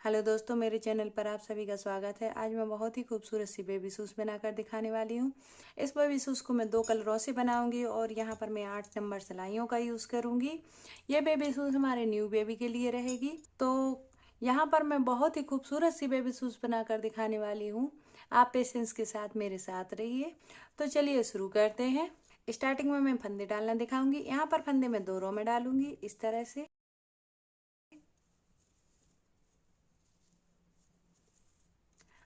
Hello दोस्तों, मेरे channel पर आप सभी का स्वागत है। आज मैं बहुत ही खूबसूरत सी बेबी शूज़ बनाकर दिखाने वाली हूँ। इस बेबी शूज़ को मैं 2 कलरों से बनाऊंगी और यहाँ पर मैं 8 नंबर सिलाइयों का यूज़ करूँगी। ये बेबी शूज़ हमारे न्यू बेबी के लिए रहेगी। तो यहाँ पर मैं बहुत ही खूबसूरत सी बेबी शूज़ बनाकर दिखाने वाली हूँ। आप पेशेंस के साथ मेरे साथ रहिए। तो चलिए शुरू करते हैं। स्टार्टिंग में मैं फंदे डालना दिखाऊंगी। यहाँ पर फंदे मैं 2 रो में डालूंगी इस तरह से।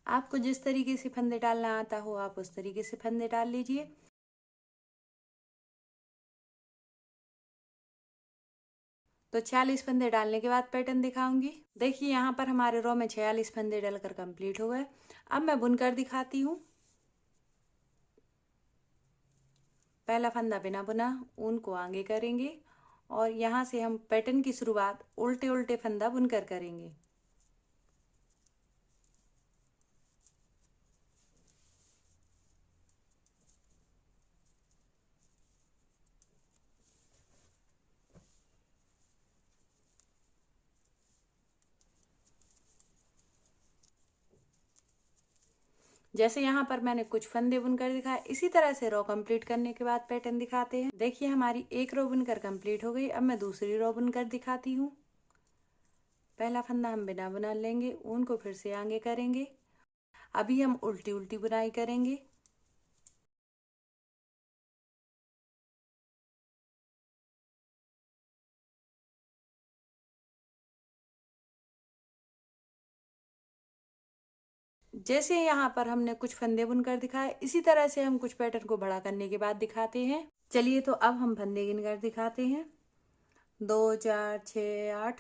आपको जिस तरीके से फंदे डालना आता हो आप उस तरीके से फंदे डाल लीजिए। तो 46 फंदे डालने के बाद पैटर्न दिखाऊंगी। देखिए यहाँ पर हमारे रो में 46 फंदे डालकर कंप्लीट हो गए। अब मैं बुनकर दिखाती हूँ। पहला फंदा बिना बुना ऊन को आगे करेंगे और यहाँ से हम पैटर्न की शुरुआत उल्टे उल्टे फंदा बुनकर करेंगे। जैसे यहाँ पर मैंने कुछ फंदे बुनकर दिखाए, इसी तरह से रो कंप्लीट करने के बाद पैटर्न दिखाते हैं। देखिए हमारी एक रो बुनकर कंप्लीट हो गई। अब मैं दूसरी रो बुनकर दिखाती हूँ। पहला फंदा हम बिना बुना लेंगे, ऊन को फिर से आगे करेंगे। अभी हम उल्टी उल्टी बुनाई करेंगे। जैसे यहाँ पर हमने कुछ फंदे बुनकर दिखाए, इसी तरह से हम कुछ पैटर्न को बड़ा करने के बाद दिखाते हैं। चलिए तो अब हम फंदे गिनकर दिखाते हैं। 2 4 6 8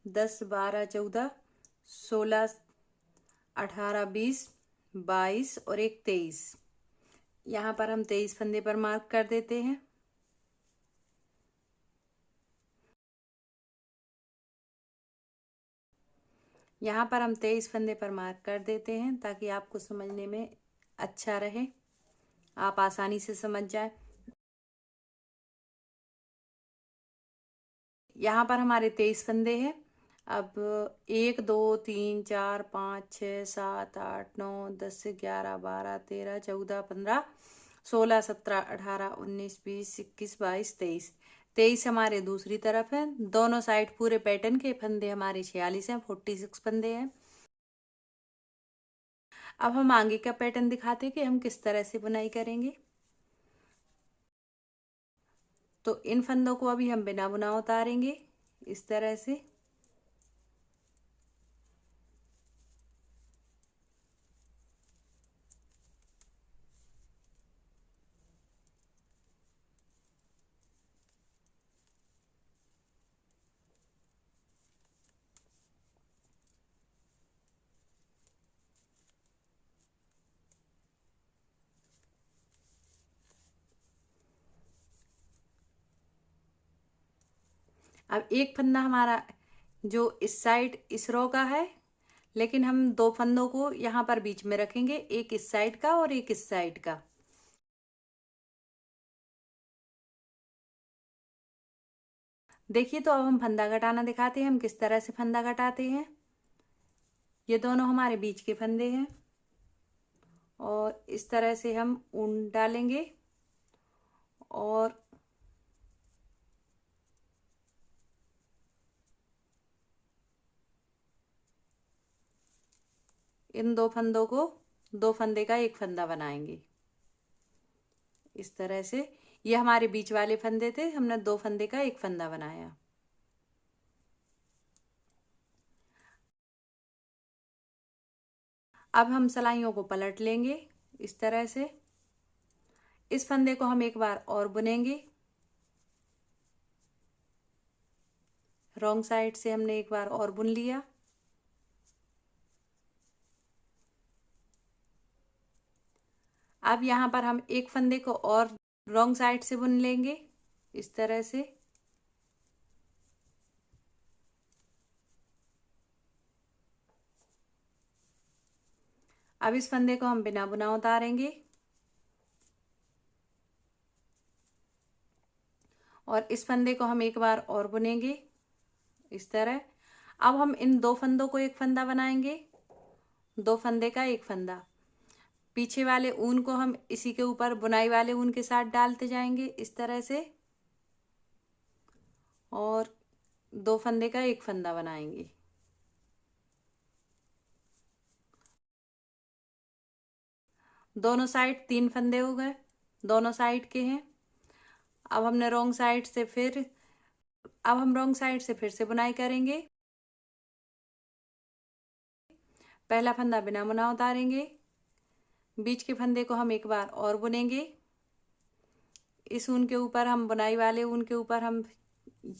10 12 14 16 18 20 22 और एक 23। यहाँ पर हम 23 फंदे पर मार्क कर देते हैं। यहाँ पर हम 23 फंदे पर मार्क कर देते हैं ताकि आपको समझने में अच्छा रहे, आप आसानी से समझ जाए। यहाँ पर हमारे 23 फंदे हैं। अब 1 2 3 4 5 6 7 8 9 10 11 12 13 14 15 16 17 18 19 20 21 22 23। 23 हमारे दूसरी तरफ है। दोनों साइड पूरे पैटर्न के फंदे हमारे 46 हैं, 46 फंदे हैं। अब हम आगे का पैटर्न दिखाते हैं कि हम किस तरह से बुनाई करेंगे। तो इन फंदों को अभी हम बिना बुना उतारेंगे इस तरह से। अब एक फंदा हमारा जो इस साइड इस रो का है, लेकिन हम 2 फंदों को यहाँ पर बीच में रखेंगे, एक इस साइड का और एक इस साइड का। देखिए तो अब हम फंदा घटाना दिखाते हैं, हम किस तरह से फंदा घटाते हैं। ये दोनों हमारे बीच के फंदे हैं और इस तरह से हम ऊन डालेंगे और इन 2 फंदों को 2 फंदे का एक फंदा बनाएंगे इस तरह से। ये हमारे बीच वाले फंदे थे, हमने 2 फंदे का एक फंदा बनाया। अब हम सलाइयों को पलट लेंगे इस तरह से। इस फंदे को हम एक बार और बुनेंगे। रॉन्ग साइड से हमने एक बार और बुन लिया। अब यहाँ पर हम एक फंदे को और रॉन्ग साइड से बुन लेंगे इस तरह से। अब इस फंदे को हम बिना बुना उतारेंगे और इस फंदे को हम एक बार और बुनेंगे इस तरह। अब हम इन दो फंदों को एक फंदा बनाएंगे, दो फंदे का एक फंदा। पीछे वाले ऊन को हम इसी के ऊपर बुनाई वाले ऊन के साथ डालते जाएंगे इस तरह से, और दो फंदे का एक फंदा बनाएंगे। दोनों साइड 3 फंदे हो गए, दोनों साइड के हैं। अब हमने रॉन्ग साइड से फिर से बुनाई करेंगे। पहला फंदा बिना बुना उतारेंगे, बीच के फंदे को हम एक बार और बुनेंगे। इस ऊन के ऊपर हम बुनाई वाले ऊन के ऊपर हम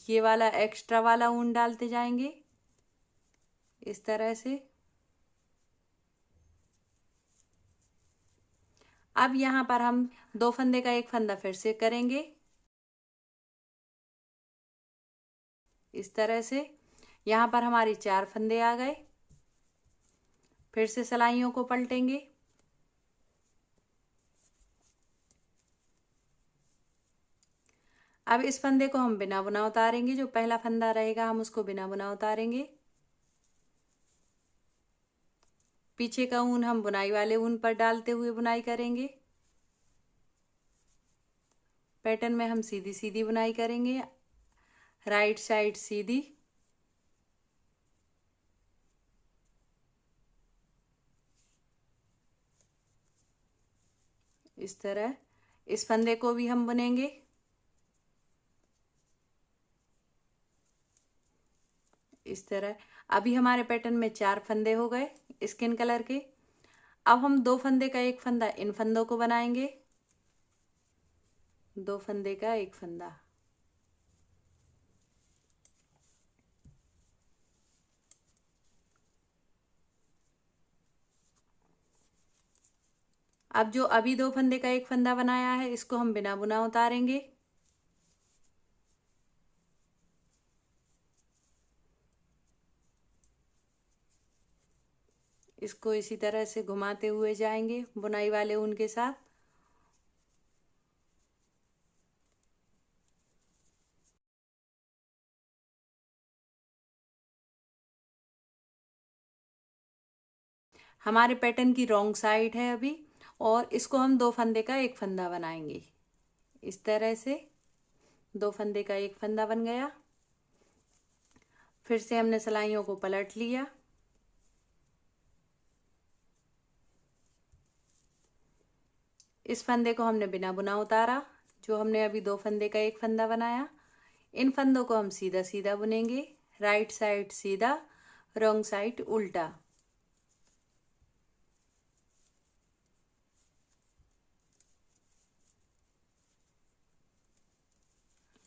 ये वाला एक्स्ट्रा वाला ऊन डालते जाएंगे इस तरह से। अब यहाँ पर हम दो फंदे का एक फंदा फिर से करेंगे इस तरह से। यहाँ पर हमारी 4 फंदे आ गए। फिर से सिलाइयों को पलटेंगे। अब इस फंदे को हम बिना बुना उतारेंगे, जो पहला फंदा रहेगा हम उसको बिना बुना उतारेंगे। पीछे का ऊन हम बुनाई वाले ऊन पर डालते हुए बुनाई करेंगे। पैटर्न में हम सीधी सीधी बुनाई करेंगे, राइट साइड सीधी। इस तरह इस फंदे को भी हम बुनेंगे। इस तरह अभी हमारे पैटर्न में 4 फंदे हो गए स्किन कलर के। अब हम दो फंदे का एक फंदा इन फंदों को बनाएंगे, दो फंदे का एक फंदा। अब जो अभी दो फंदे का एक फंदा बनाया है इसको हम बिना बुना उतारेंगे। इसको इसी तरह से घुमाते हुए जाएंगे बुनाई वाले ऊन के साथ। हमारे पैटर्न की रॉन्ग साइड है अभी, और इसको हम दो फंदे का एक फंदा बनाएंगे इस तरह से। दो फंदे का एक फंदा बन गया। फिर से हमने सिलाइयों को पलट लिया। इस फंदे को हमने बिना बुना उतारा, जो हमने अभी दो फंदे का एक फंदा बनाया। इन फंदों को हम सीधा सीधा बुनेंगे, राइट साइड सीधा, रॉन्ग साइड उल्टा।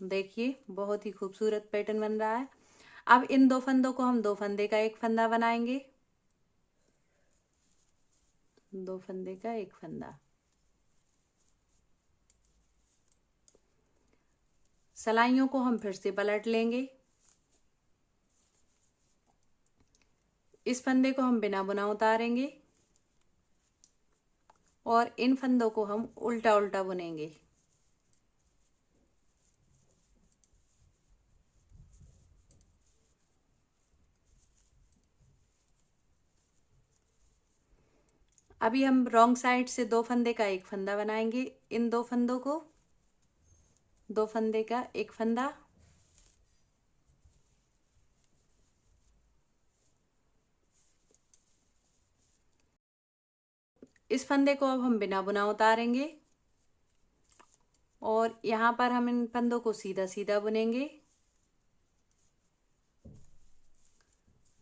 देखिए बहुत ही खूबसूरत पैटर्न बन रहा है। अब इन दो फंदों को हम दो फंदे का एक फंदा बनाएंगे, दो फंदे का एक फंदा। सिलाइयों को हम फिर से पलट लेंगे। इस फंदे को हम बिना बुना उतारेंगे और इन फंदों को हम उल्टा उल्टा बुनेंगे। अभी हम रॉन्ग साइड से दो फंदे का एक फंदा बनाएंगे। इन दो फंदों को दो फंदे का एक फंदा। इस फंदे को अब हम बिना बुना उतारेंगे और यहाँ पर हम इन फंदों को सीधा सीधा बुनेंगे।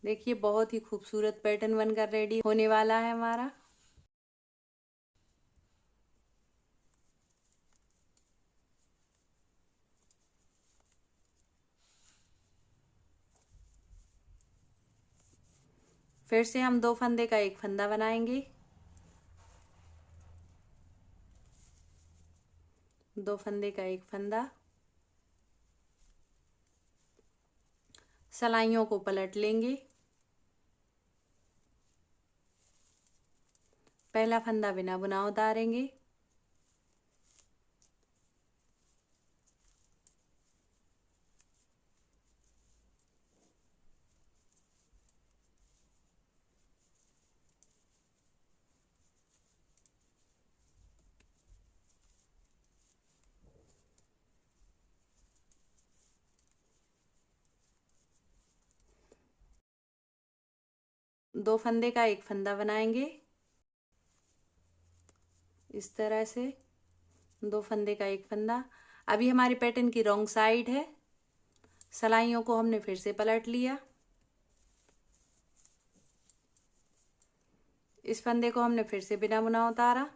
देखिए बहुत ही खूबसूरत पैटर्न बनकर रेडी होने वाला है हमारा। फिर से हम दो फंदे का एक फंदा बनाएंगे, दो फंदे का एक फंदा। सिलाइयों को पलट लेंगे। पहला फंदा बिना बुना उतारेंगे। 2 फंदे का एक फंदा बनाएंगे। इस तरह से 2 फंदे का एक फंदा। अभी हमारी पैटर्न की रॉन्ग साइड है, सलाइयों को हमने फिर से पलट लिया। इस फंदे को हमने फिर से बिना बुना उतारा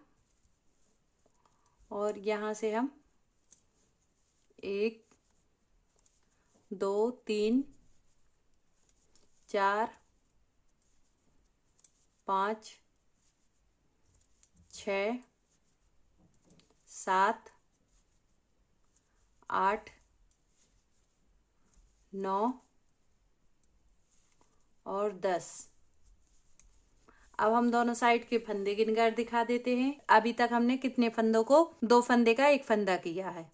और यहाँ से हम 1 2 3 4 5 6 7 8 9 और 10। अब हम दोनों साइड के फंदे गिनकर दिखा देते हैं। अभी तक हमने कितने फंदों को 2 फंदे का एक फंदा किया है।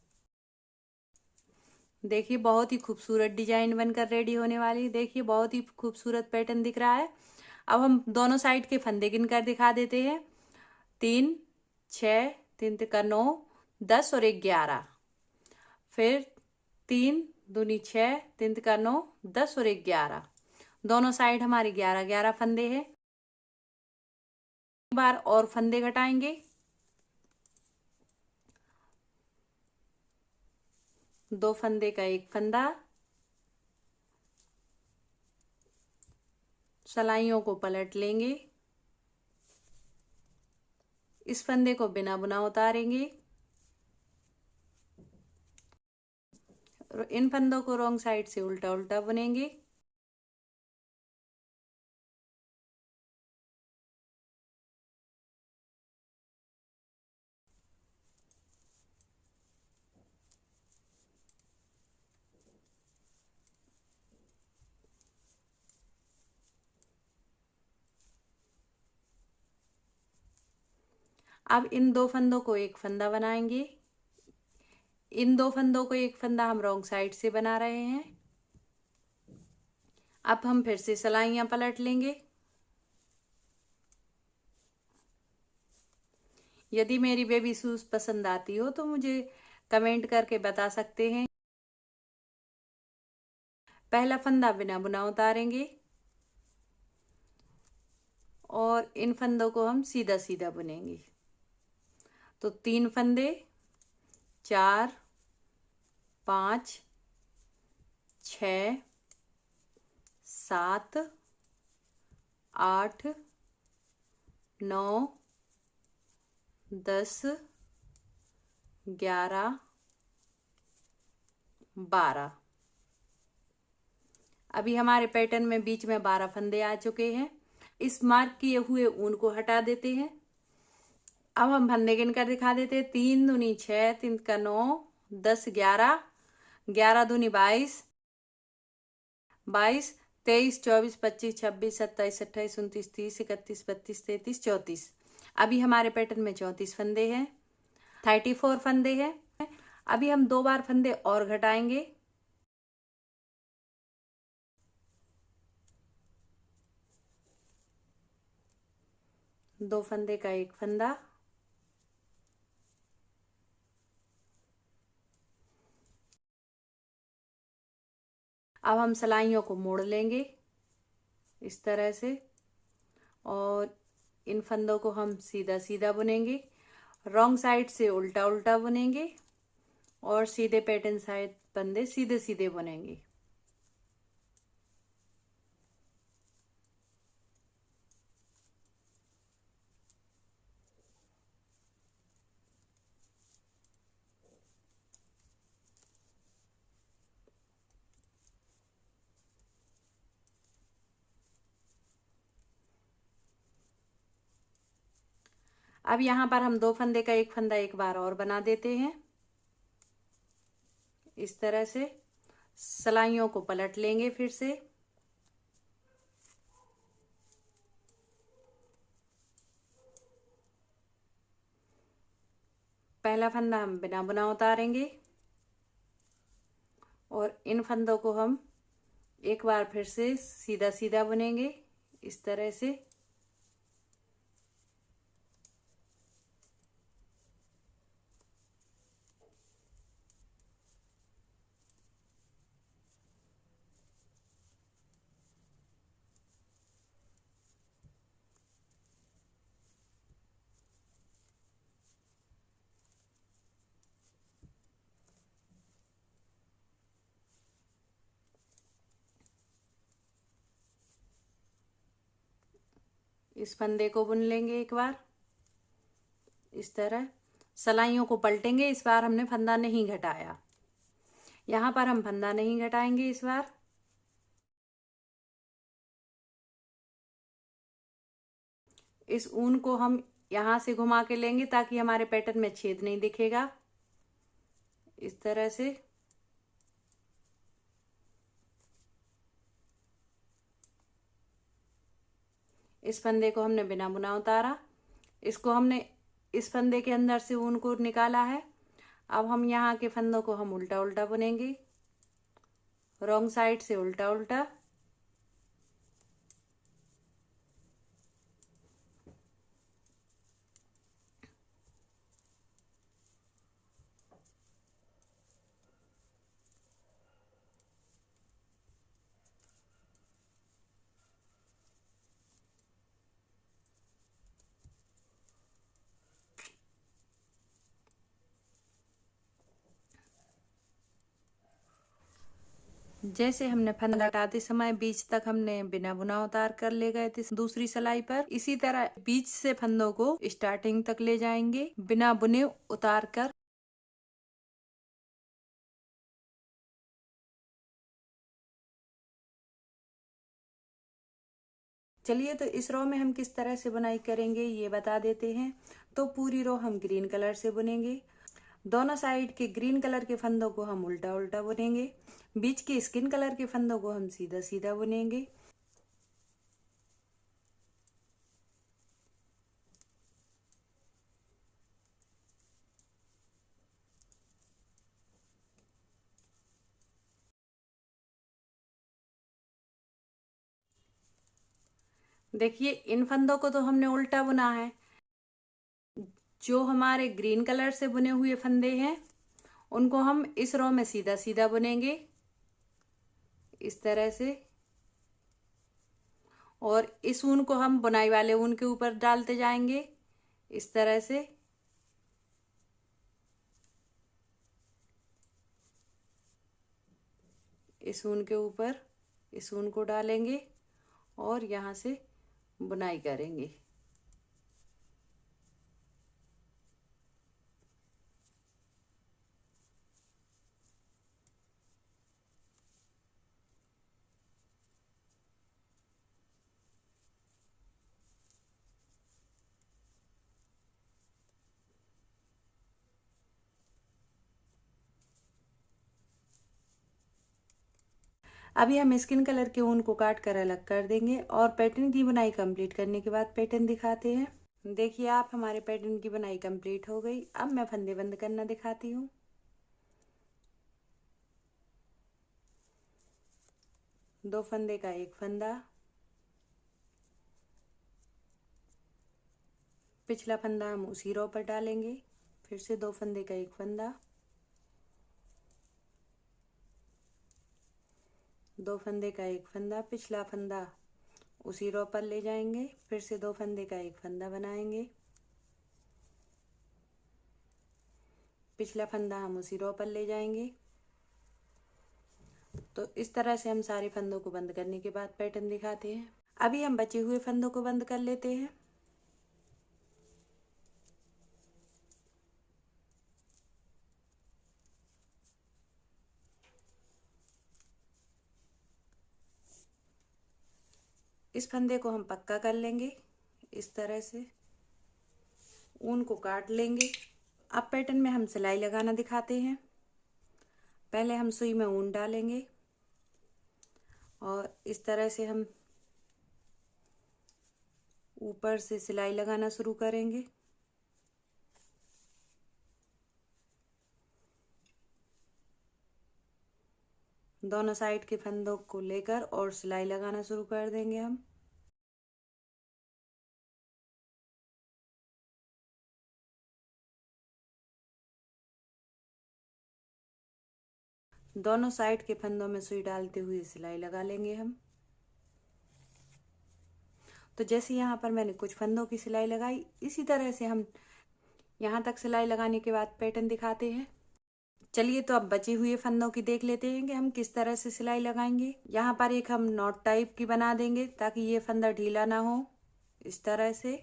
देखिए बहुत ही खूबसूरत डिजाइन बनकर रेडी होने वाली। देखिए बहुत ही खूबसूरत पैटर्न दिख रहा है। अब हम दोनों साइड के फंदे गिनकर दिखा देते हैं। 3 6 3 का 9 10 और 1 11। फिर 3 दूनी 6 3 का 9 10 और 1 11। दोनों साइड हमारे 11 11 फंदे हैं। एक बार और फंदे घटाएंगे। 2 फंदे का एक फंदा, सलाइयों को पलट लेंगे। इस फंदे को बिना बुना उतारेंगे और इन फंदों को रॉन्ग साइड से उल्टा उल्टा बुनेंगे। अब इन 2 फंदों को एक फंदा बनाएंगे। इन 2 फंदों को एक फंदा हम रॉन्ग साइड से बना रहे हैं। अब हम फिर से सलाइयां पलट लेंगे। यदि मेरी बेबी शूज पसंद आती हो तो मुझे कमेंट करके बता सकते हैं। पहला फंदा बिना बुना उतारेंगे और इन फंदों को हम सीधा सीधा बुनेंगे। तो 3 फंदे 4 5 6 7 8 9 10 11 12। अभी हमारे पैटर्न में बीच में 12 फंदे आ चुके हैं। इस मार्क किए हुए ऊन को हटा देते हैं। अब हम फंदे गिनकर दिखा देते हैं। 3 दूनी 6 3 का 9 10 11 11 दूनी 22 22 23 24 25 26 27 28 29 30 31 32 33 34। अभी हमारे पैटर्न में 34 फंदे हैं, 34 फंदे हैं। अभी हम 2 बार फंदे और घटाएंगे। 2 फंदे का एक फंदा, अब हम सलाइयों को मोड़ लेंगे इस तरह से और इन फंदों को हम सीधा सीधा बुनेंगे। रॉन्ग साइड से उल्टा उल्टा बुनेंगे और सीधे पैटर्न साइड फंदे सीधे सीधे बुनेंगे। अब यहाँ पर हम 2 फंदे का एक फंदा एक बार और बना देते हैं। इस तरह से सलाइयों को पलट लेंगे फिर से। पहला फंदा हम बिना बुना उतारेंगे और इन फंदों को हम एक बार फिर से सीधा सीधा बुनेंगे इस तरह से। इस फंदे को बुन लेंगे एक बार इस तरह। सलाइयों को पलटेंगे, इस बार हमने फंदा नहीं घटाया, यहाँ पर हम फंदा नहीं घटाएंगे इस बार। इस ऊन को हम यहाँ से घुमा के लेंगे ताकि हमारे पैटर्न में छेद नहीं दिखेगा, इस तरह से। इस फंदे को हमने बिना बुना उतारा, इसको हमने इस फंदे के अंदर से ऊन को निकाला है। अब हम यहाँ के फंदों को हम उल्टा उल्टा बुनेंगे, रॉन्ग साइड से उल्टा उल्टा। जैसे हमने फंदा हटाते समय बीच तक हमने बिना बुना उतार कर ले गए थे दूसरी सिलाई पर, इसी तरह बीच से फंदों को स्टार्टिंग तक ले जाएंगे बिना बुने उतार कर। चलिए तो इस रो में हम किस तरह से बुनाई करेंगे ये बता देते हैं। तो पूरी रो हम ग्रीन कलर से बुनेंगे, दोनों साइड के ग्रीन कलर के फंदों को हम उल्टा उल्टा बुनेंगे, बीच के स्किन कलर के फंदों को हम सीधा सीधा बुनेंगे। देखिए इन फंदों को तो हमने उल्टा बुना है, जो हमारे ग्रीन कलर से बुने हुए फंदे हैं उनको हम इस रो में सीधा सीधा बुनेंगे इस तरह से। और इस ऊन को हम बुनाई वाले ऊन के ऊपर डालते जाएंगे इस तरह से। इस ऊन के ऊपर इस ऊन को डालेंगे और यहाँ से बुनाई करेंगे। अभी हम स्किन कलर के ऊन को काट कर अलग कर देंगे और पैटर्न की बुनाई कंप्लीट करने के बाद पैटर्न दिखाते हैं। देखिए आप हमारे पैटर्न की बुनाई कंप्लीट हो गई। अब मैं फंदे बंद करना दिखाती हूँ। दो फंदे का एक फंदा, पिछला फंदा हम उसी रो पर डालेंगे, फिर से दो फंदे का एक फंदा, दो फंदे का एक फंदा, पिछला फंदा उसी रो पर ले जाएंगे, फिर से दो फंदे का एक फंदा बनाएंगे, पिछला फंदा हम उसी रो पर ले जाएंगे। तो इस तरह से हम सारे फंदों को बंद करने के बाद पैटर्न दिखाते हैं। अभी हम बचे हुए फंदों को बंद कर लेते हैं। इस फंदे को हम पक्का कर लेंगे इस तरह से, ऊन को काट लेंगे। अब पैटर्न में हम सिलाई लगाना दिखाते हैं। पहले हम सुई में ऊन डालेंगे और इस तरह से हम ऊपर से सिलाई लगाना शुरू करेंगे। दोनों साइड के फंदों को लेकर और सिलाई लगाना शुरू कर देंगे हम। दोनों साइड के फंदों में सुई डालते हुए सिलाई लगा लेंगे हम। तो जैसे यहाँ पर मैंने कुछ फंदों की सिलाई लगाई, इसी तरह से हम यहाँ तक सिलाई लगाने के बाद पैटर्न दिखाते हैं। चलिए तो अब बचे हुए फंदों की देख लेते हैं कि हम किस तरह से सिलाई लगाएंगे। यहाँ पर एक हम नॉट टाइप की बना देंगे ताकि ये फंदा ढीला ना हो इस तरह से।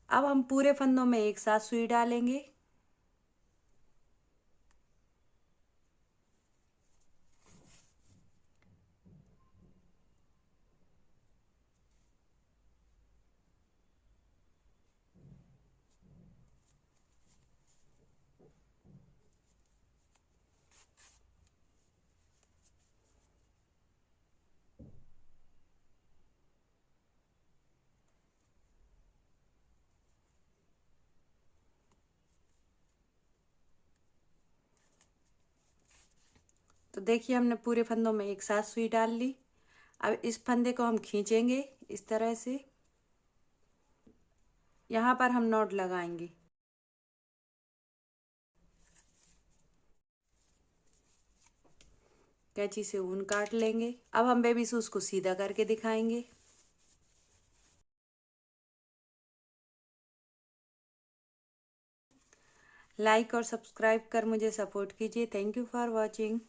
अब हम पूरे फंदों में एक साथ सुई डालेंगे। तो देखिए हमने पूरे फंदों में एक साथ सुई डाल ली। अब इस फंदे को हम खींचेंगे इस तरह से। यहाँ पर हम नॉट लगाएंगे। कैंची से ऊन काट लेंगे। अब हम बेबी शूज को सीधा करके दिखाएंगे। लाइक और सब्सक्राइब कर मुझे सपोर्ट कीजिए। Thank you for watching.